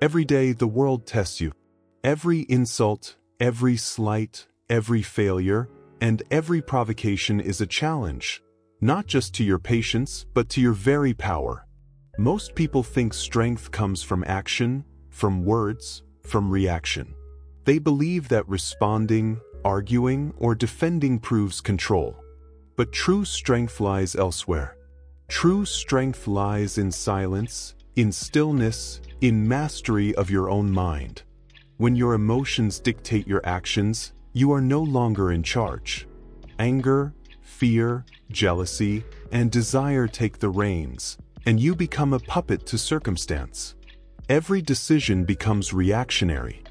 Every day the world tests you. Every insult, every slight, every failure, and every provocation is a challenge, not just to your patience, but to your very power. Most people think strength comes from action, from words, from reaction. They believe that responding, arguing, or defending proves control. But true strength lies elsewhere. True strength lies in silence, in stillness, in mastery of your own mind. When your emotions dictate your actions, you are no longer in charge. Anger, fear, jealousy, and desire take the reins, and you become a puppet to circumstance. Every decision becomes reactionary.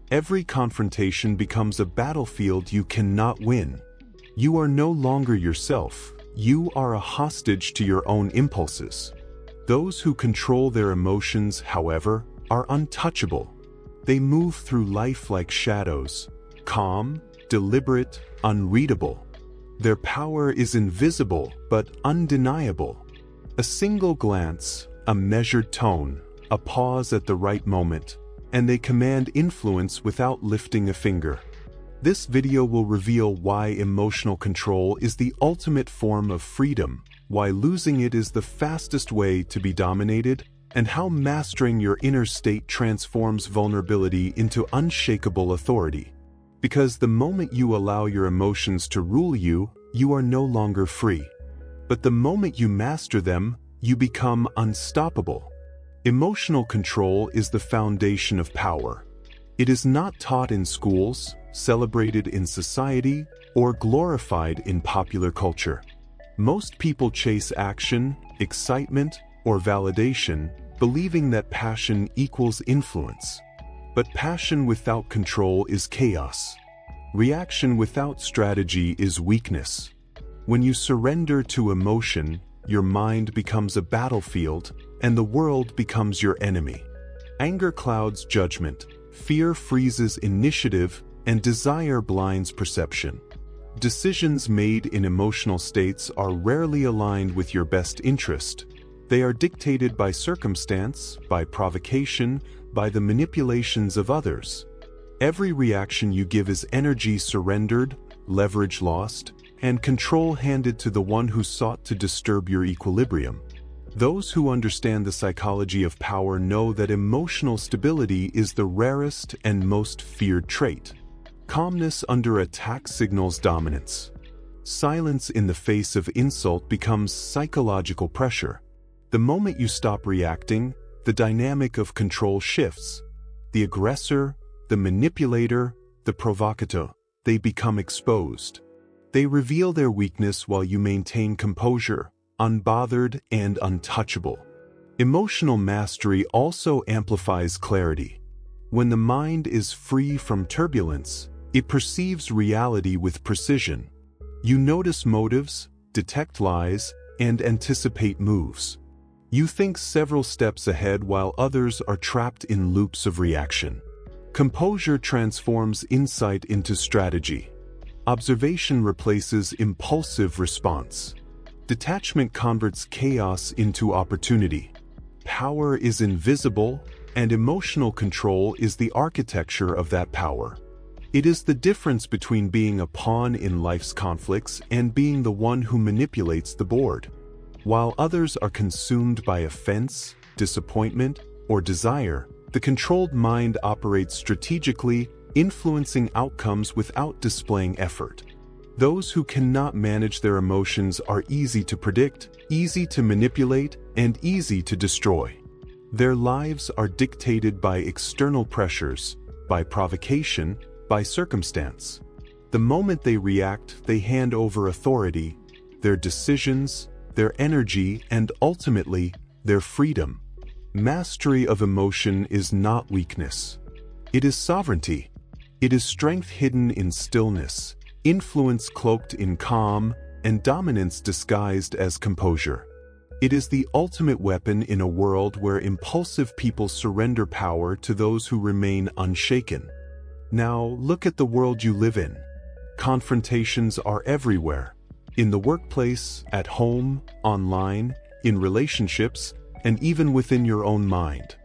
Every confrontation becomes a battlefield you cannot win. You are no longer yourself. You are a hostage to your own impulses. Those who control their emotions, however, are untouchable. They move through life like shadows, calm, deliberate, unreadable. Their power is invisible but undeniable. A single glance, a measured tone, a pause at the right moment, and they command influence without lifting a finger. This video will reveal why emotional control is the ultimate form of freedom, why losing it is the fastest way to be dominated, and how mastering your inner state transforms vulnerability into unshakable authority. Because the moment you allow your emotions to rule you, you are no longer free. But the moment you master them, you become unstoppable. Emotional control is the foundation of power. It is not taught in schools, celebrated in society, or glorified in popular culture. Most people chase action, excitement, or validation, believing that passion equals influence. But passion without control is chaos. Reaction without strategy is weakness. When you surrender to emotion, your mind becomes a battlefield, and the world becomes your enemy. Anger clouds judgment, fear freezes initiative, and desire blinds perception. Decisions made in emotional states are rarely aligned with your best interest. They are dictated by circumstance, by provocation, by the manipulations of others. Every reaction you give is energy surrendered, leverage lost, and control handed to the one who sought to disturb your equilibrium. Those who understand the psychology of power know that emotional stability is the rarest and most feared trait. Calmness under attack signals dominance. Silence in the face of insult becomes psychological pressure. The moment you stop reacting, the dynamic of control shifts. The aggressor, the manipulator, the provocateur, they become exposed. They reveal their weakness while you maintain composure, unbothered and untouchable. Emotional mastery also amplifies clarity. When the mind is free from turbulence, it perceives reality with precision. You notice motives, detect lies, and anticipate moves. You think several steps ahead while others are trapped in loops of reaction. Composure transforms insight into strategy. Observation replaces impulsive response. Detachment converts chaos into opportunity. Power is invisible, and emotional control is the architecture of that power. It is the difference between being a pawn in life's conflicts and being the one who manipulates the board. While others are consumed by offense, disappointment, or desire, the controlled mind operates strategically, influencing outcomes without displaying effort. Those who cannot manage their emotions are easy to predict, easy to manipulate, and easy to destroy. Their lives are dictated by external pressures, by provocation, by circumstance. The moment they react, they hand over authority, their decisions, their energy, and ultimately, their freedom. Mastery of emotion is not weakness. It is sovereignty. It is strength hidden in stillness, influence cloaked in calm, and dominance disguised as composure. It is the ultimate weapon in a world where impulsive people surrender power to those who remain unshaken. Now, look at the world you live in. Confrontations are everywhere. In the workplace, at home, online, in relationships, and even within your own mind.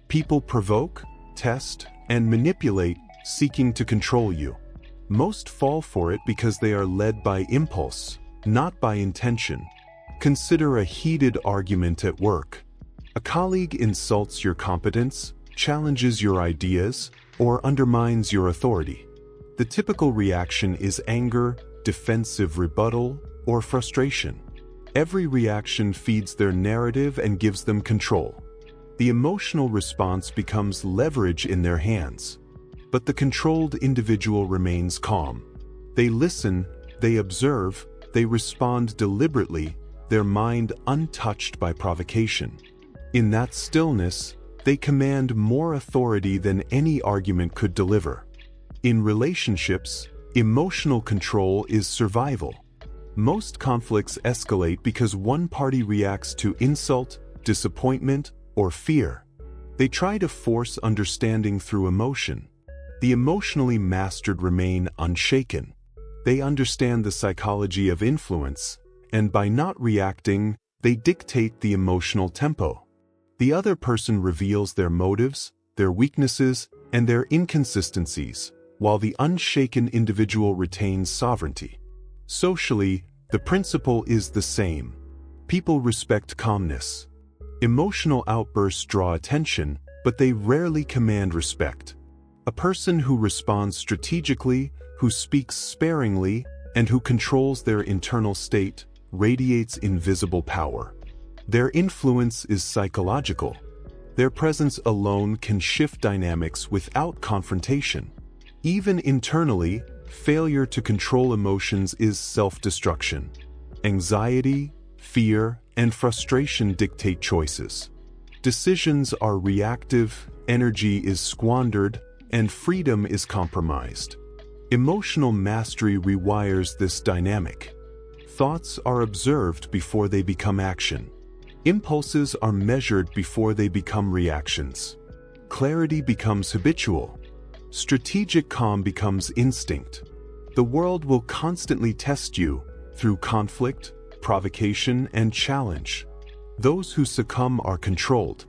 People provoke, test, and manipulate, seeking to control you. Most fall for it because they are led by impulse, not by intention. Consider a heated argument at work. A colleague insults your competence, challenges your ideas, or undermines your authority. The typical reaction is anger, defensive rebuttal, or frustration. Every reaction feeds their narrative and gives them control. The emotional response becomes leverage in their hands. But the controlled individual remains calm. They listen, they observe, they respond deliberately, their mind untouched by provocation. In that stillness, they command more authority than any argument could deliver. In relationships, emotional control is survival. Most conflicts escalate because one party reacts to insult, disappointment, or fear. They try to force understanding through emotion. The emotionally mastered remain unshaken. They understand the psychology of influence, and by not reacting, they dictate the emotional tempo. The other person reveals their motives, their weaknesses, and their inconsistencies, while the unshaken individual retains sovereignty. Socially, the principle is the same. People respect calmness. Emotional outbursts draw attention, but they rarely command respect. A person who responds strategically, who speaks sparingly, and who controls their internal state, radiates invisible power. Their influence is psychological. Their presence alone can shift dynamics without confrontation. Even internally, failure to control emotions is self-destruction. Anxiety, fear, and frustration dictate choices. Decisions are reactive, energy is squandered, and freedom is compromised. Emotional mastery rewires this dynamic. Thoughts are observed before they become action. Impulses are measured before they become reactions. Clarity becomes habitual. Strategic calm becomes instinct. The world will constantly test you through conflict, provocation, and challenge. Those who succumb are controlled.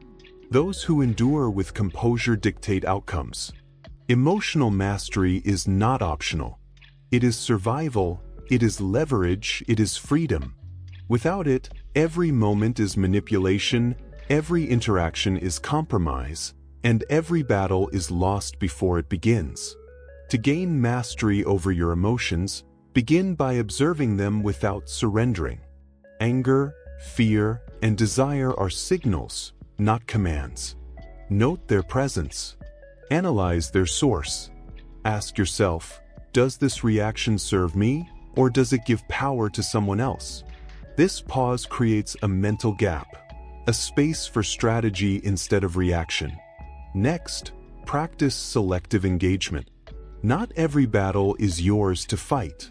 Those who endure with composure dictate outcomes. Emotional mastery is not optional. It is survival, it is leverage, it is freedom. Without it, every moment is manipulation, every interaction is compromise, and every battle is lost before it begins. To gain mastery over your emotions, begin by observing them without surrendering. Anger, fear, and desire are signals, not commands. Note their presence. Analyze their source. Ask yourself, does this reaction serve me, or does it give power to someone else? This pause creates a mental gap, a space for strategy instead of reaction. Next, practice selective engagement. Not every battle is yours to fight.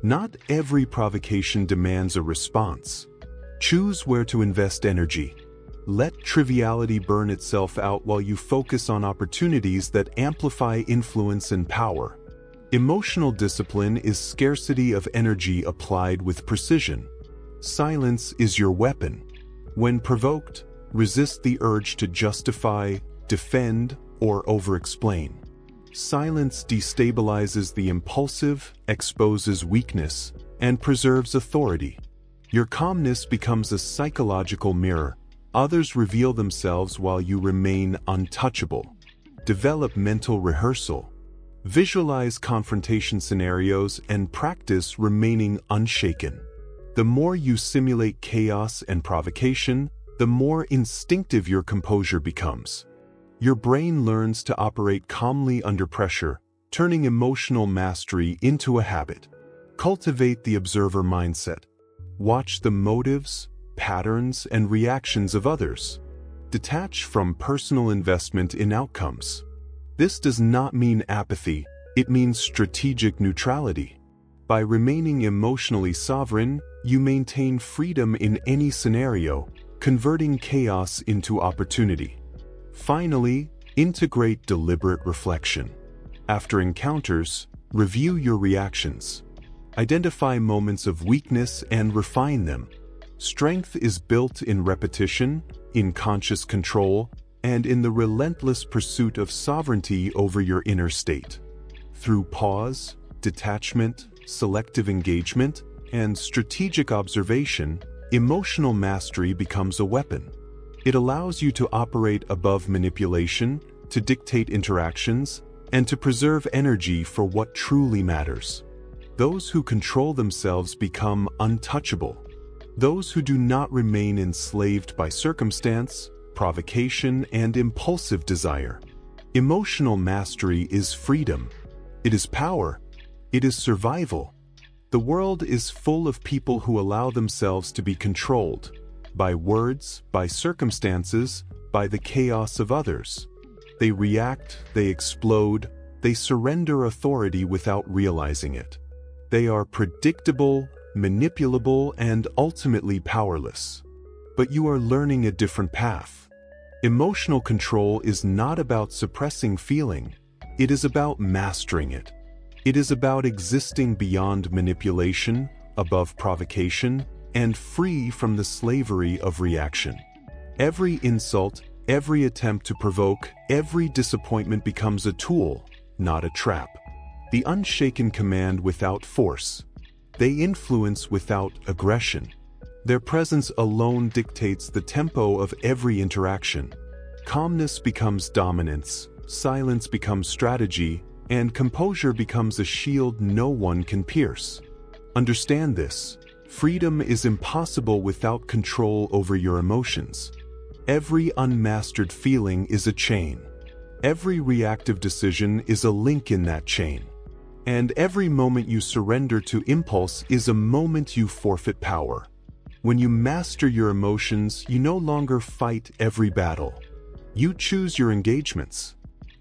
Not every provocation demands a response. Choose where to invest energy. Let triviality burn itself out while you focus on opportunities that amplify influence and power. Emotional discipline is scarcity of energy applied with precision. Silence is your weapon. When provoked, resist the urge to justify, defend, or over-explain. Silence destabilizes the impulsive, exposes weakness, and preserves authority. Your calmness becomes a psychological mirror. Others reveal themselves while you remain untouchable. Develop mental rehearsal. Visualize confrontation scenarios and practice remaining unshaken. The more you simulate chaos and provocation, the more instinctive your composure becomes. Your brain learns to operate calmly under pressure, turning emotional mastery into a habit. Cultivate the observer mindset. Watch the motives, patterns, and reactions of others. Detach from personal investment in outcomes. This does not mean apathy, it means strategic neutrality. By remaining emotionally sovereign, you maintain freedom in any scenario, converting chaos into opportunity. Finally, integrate deliberate reflection. After encounters, review your reactions. Identify moments of weakness and refine them. Strength is built in repetition, in conscious control, and in the relentless pursuit of sovereignty over your inner state. Through pause, detachment, selective engagement, and strategic observation, emotional mastery becomes a weapon. It allows you to operate above manipulation, to dictate interactions, and to preserve energy for what truly matters. Those who control themselves become untouchable. Those who do not remain enslaved by circumstance, provocation, and impulsive desire. Emotional mastery is freedom. It is power. It is survival. The world is full of people who allow themselves to be controlled by words, by circumstances, by the chaos of others. They react, they explode, they surrender authority without realizing it. They are predictable, manipulable, and ultimately powerless. But you are learning a different path. Emotional control is not about suppressing feeling. It is about mastering it. It is about existing beyond manipulation, above provocation, and free from the slavery of reaction. Every insult, every attempt to provoke, every disappointment becomes a tool, not a trap. The unshaken command without force. They influence without aggression. Their presence alone dictates the tempo of every interaction. Calmness becomes dominance, silence becomes strategy, and composure becomes a shield no one can pierce. Understand this. Freedom is impossible without control over your emotions. Every unmastered feeling is a chain. Every reactive decision is a link in that chain. And every moment you surrender to impulse is a moment you forfeit power. When you master your emotions, you no longer fight every battle. You choose your engagements.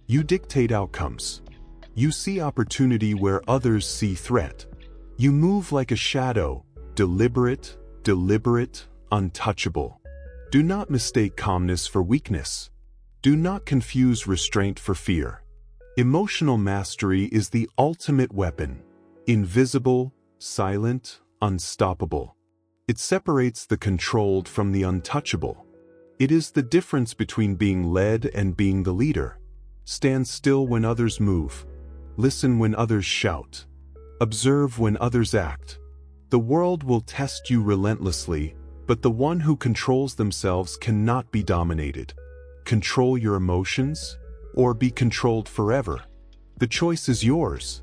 You dictate outcomes. You see opportunity where others see threat. You move like a shadow, deliberate, untouchable. Do not mistake calmness for weakness. Do not confuse restraint for fear. Emotional mastery is the ultimate weapon, invisible, silent, unstoppable. It separates the controlled from the untouchable. It is the difference between being led and being the leader. Stand still when others move. Listen when others shout. Observe when others act. The world will test you relentlessly, but the one who controls themselves cannot be dominated. Control your emotions, or be controlled forever. The choice is yours.